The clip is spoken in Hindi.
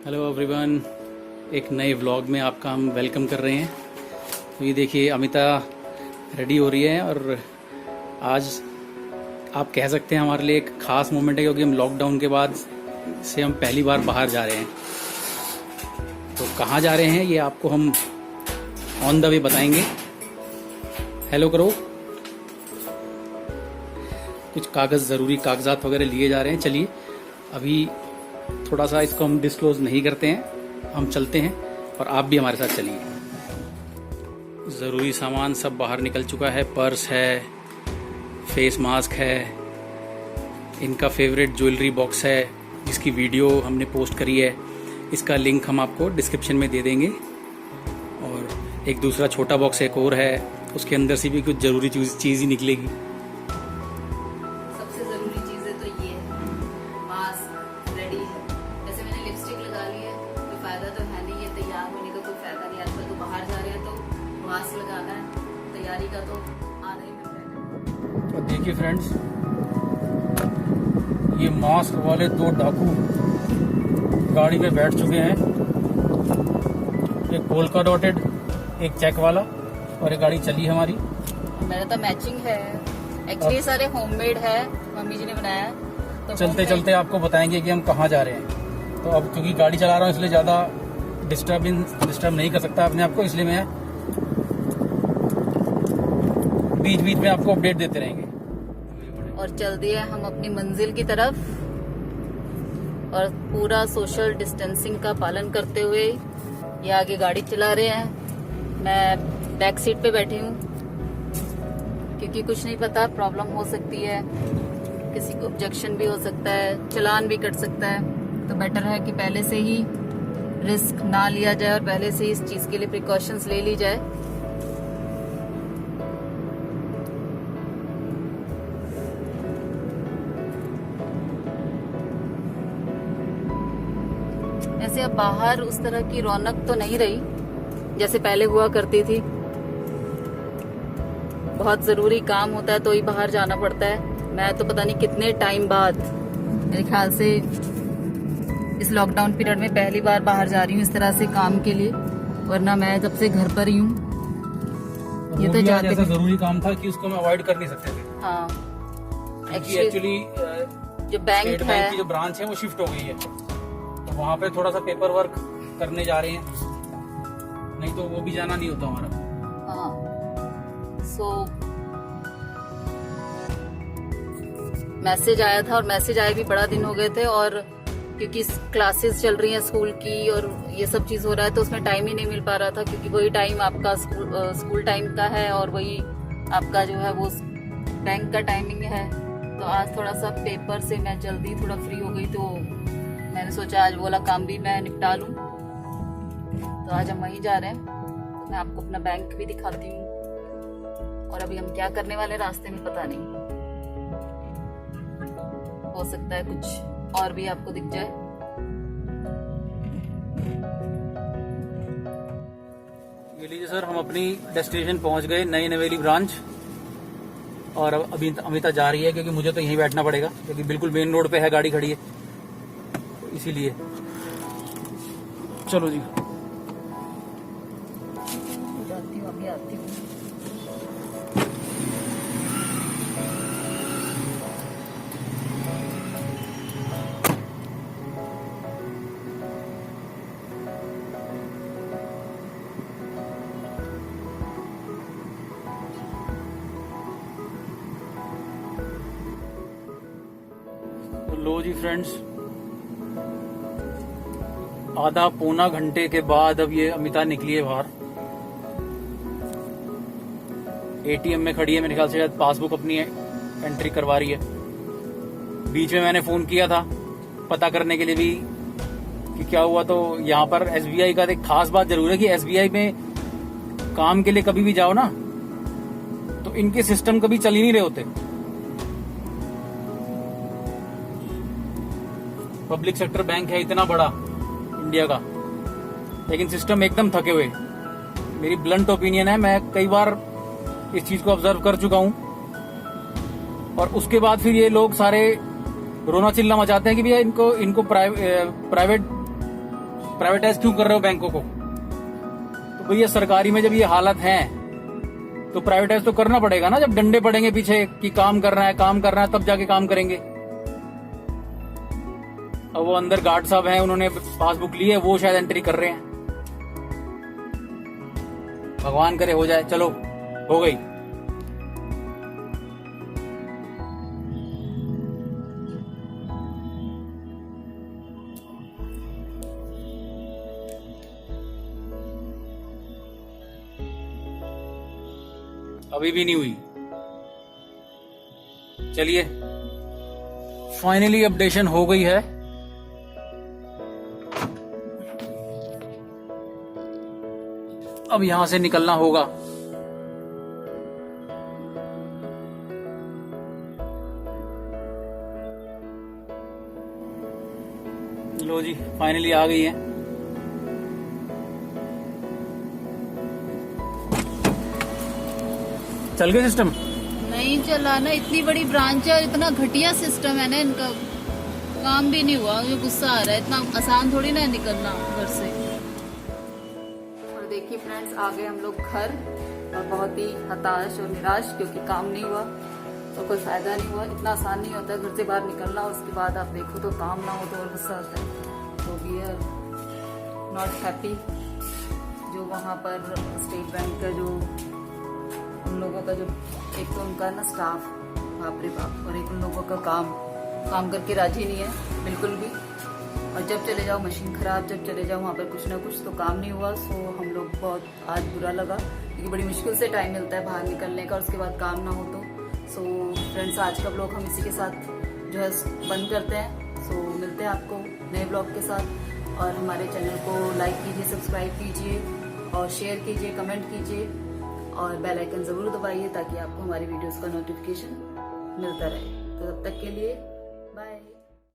हेलो एवरीवन, एक नए व्लॉग में आपका हम वेलकम कर रहे हैं। तो ये देखिए अमिता रेडी हो रही है और आज आप कह सकते हैं हमारे लिए एक ख़ास मोमेंट है, क्योंकि हम लॉकडाउन के बाद से हम पहली बार बाहर जा रहे हैं। तो कहाँ जा रहे हैं ये आपको हम ऑन द वे बताएंगे। हेलो करो। कुछ ज़रूरी कागजात वगैरह लिए जा रहे हैं। चलिए अभी थोड़ा सा इसको हम डिस्क्लोज नहीं करते हैं, हम चलते हैं और आप भी हमारे साथ चलिए। ज़रूरी सामान सब बाहर निकल चुका है। पर्स है, फेस मास्क है, इनका फेवरेट ज्वेलरी बॉक्स है जिसकी वीडियो हमने पोस्ट करी है। इसका लिंक हम आपको डिस्क्रिप्शन में दे देंगे। और एक दूसरा छोटा बॉक्स एक और है, उसके अंदर से भी कुछ ज़रूरी चीज़ ही निकलेगी। सबसे ज़रूरी चीज़ है तो ये है, मास्क रेडी है। वैसे मैंने लिपस्टिक लगा ली है, कोई फ़ायदा तो है नहीं, ये तैयार होने का कोई फ़ायदा नहीं। आजकल तो बाहर जा रहे हैं तो मास्क लगाना है, तैयारी का तो आधा ही मिल रहा है। तो देखिए फ्रेंड्स, ये मास्क वाले दो डाकू गाड़ी में बैठ चुके हैं। एक पोल्का डॉटेड, एक चेक वाला, और एक गाड़ी चली हमारी। मेरा तो मैचिंग है, एक्चुअली सारे होममेड है, मम्मी जी ने बनाया। तो चलते चलते आपको बताएंगे कि हम कहाँ जा रहे हैं। तो अब क्योंकि गाड़ी चला रहा हूँ इसलिए ज़्यादा डिस्टर्ब नहीं कर सकता अपने आप को, इसलिए मैं बीच बीच में आपको अपडेट देते रहेंगे। और चल दिए हम अपनी मंजिल की तरफ, और पूरा सोशल डिस्टेंसिंग का पालन करते हुए ये आगे गाड़ी चला रहे हैं। मैं बैक सीट पे बैठी हूँ क्योंकि कुछ नहीं पता, प्रॉब्लम हो सकती है, किसी को ऑब्जेक्शन भी हो सकता है, चालान भी कट सकता है। तो बेटर है कि पहले से ही रिस्क ना लिया जाए और पहले से ही इस चीज़ के लिए प्रिकॉशंस ले ली जाए। ऐसे अब बाहर उस तरह की रौनक तो नहीं रही जैसे पहले हुआ करती थी। बहुत जरूरी काम होता है तो ही बाहर जाना पड़ता है। मैं तो पता नहीं कितने टाइम बाद, मेरे ख्याल से इस लॉकडाउन पीरियड में पहली बार बाहर जा रही हूँ इस तरह से काम के लिए, वरना मैं जब से घर पर ही हूँ। ये तो जैसा जरूरी काम था कि उसको हम अवॉइड कर नहीं सकते थे। हाँ, एक्चुअली जो बैंक है, की जो ब्रांच है वो शिफ्ट हो गई है, तो वहाँ पे थोड़ा सा पेपर वर्क करने जा रहे हैं, नहीं तो वो भी जाना नहीं होता हमारा। हाँ, मैसेज आया था, और मैसेज आए भी बड़ा दिन हो गए थे, और क्योंकि क्लासेस चल रही हैं स्कूल की और ये सब चीज़ हो रहा है तो उसमें टाइम ही नहीं मिल पा रहा था, क्योंकि वही टाइम आपका स्कूल टाइम का है और वही आपका जो है वो बैंक का टाइमिंग है। तो आज थोड़ा सा पेपर से मैं जल्दी थोड़ा फ्री हो गई, तो मैंने सोचा आज वो वाला काम भी मैं निपटा लूँ। तो आज हम वहीं जा रहे हैं, तो मैं आपको अपना बैंक भी दिखाती हूँ। और अभी हम क्या करने वाले रास्ते में पता नहीं, हो सकता है कुछ और भी आपको दिख जाए। ये लीजिए सर, हम अपनी डेस्टिनेशन पहुंच गए, नई नवेली ब्रांच। और अब अभी अमिता जा रही है क्योंकि मुझे तो यहीं बैठना पड़ेगा, क्योंकि बिल्कुल मेन रोड पे है गाड़ी खड़ी है, तो इसीलिए। चलो जी, जाती हूँ, अभी आती हूँ। तो लो जी फ्रेंड्स, आधा पौना घंटे के बाद अब ये अमिता निकली है बाहर। एटीएम में खड़ी है, मेरे ख्याल से शायद पासबुक अपनी एंट्री करवा रही है। बीच में मैंने फोन किया था पता करने के लिए भी कि क्या हुआ, तो यहाँ पर एसबीआई का एक खास बात जरूर है कि एसबीआई में काम के लिए कभी भी जाओ ना, तो इनके सिस्टम कभी चल ही नहीं रहे होते। पब्लिक सेक्टर बैंक है इतना बड़ा इंडिया का, लेकिन सिस्टम एकदम थके हुए। मेरी ब्लंट ओपिनियन है, मैं कई बार इस चीज को ऑब्जर्व कर चुका हूं। और उसके बाद फिर ये लोग सारे रोना चिल्ला मचाते हैं कि भैया इनको प्राइवेट प्राइवेटाइज क्यों कर रहे हो बैंकों को? तो भैया सरकारी में जब ये हालत है तो प्राइवेटाइज तो करना पड़ेगा ना। जब डंडे पड़ेंगे पीछे कि काम करना है तब जाके काम करेंगे। अब वो अंदर गार्ड साहब हैं, उन्होंने पासबुक ली है, वो शायद एंट्री कर रहे हैं। भगवान करे हो जाए। चलो हो गई। अभी भी नहीं हुई। चलिए फाइनली अपडेशन हो गई है। अब यहां से निकलना होगा। लो जी फाइनली आ गई है। चल गए सिस्टम? नहीं चला ना, इतनी बड़ी ब्रांच है और इतना घटिया सिस्टम है ना इनका, काम भी नहीं हुआ। मुझे गुस्सा आ रहा है, इतना आसान थोड़ी ना है निकलना घर से। और देखिए फ्रेंड्स, आ गए हम लोग घर और बहुत ही हताश और निराश, क्योंकि काम नहीं हुआ तो कोई फायदा नहीं हुआ। इतना आसान नहीं होता घर से बाहर निकलना, उसके बाद आप देखो तो काम ना हो तो और गुस्सा आता है। तो वी आर नॉट हैप्पी। जो वहाँ पर स्टेट बैंक का जो उन लोगों का जो एक तो उनका ना स्टाफ, बाप रे बाप, और एक उन लोगों का काम करके राजी नहीं है बिल्कुल भी। और जब चले जाओ मशीन खराब, जब चले जाओ वहाँ पर कुछ ना कुछ, तो काम नहीं हुआ। सो हम लोग बहुत आज बुरा लगा, क्योंकि बड़ी मुश्किल से टाइम मिलता है बाहर निकलने का, उसके बाद काम ना हो तो। सो फ्रेंड्स, आज का ब्लॉग हम इसी के साथ जो है बंद करते हैं। सो मिलते हैं आपको नए ब्लॉग के साथ। और हमारे चैनल को लाइक कीजिए, सब्सक्राइब कीजिए और शेयर कीजिए, कमेंट कीजिए और बेल आइकन जरूर दबाइए, ताकि आपको हमारी वीडियोस का नोटिफिकेशन मिलता रहे। तो तब तक के लिए बाय।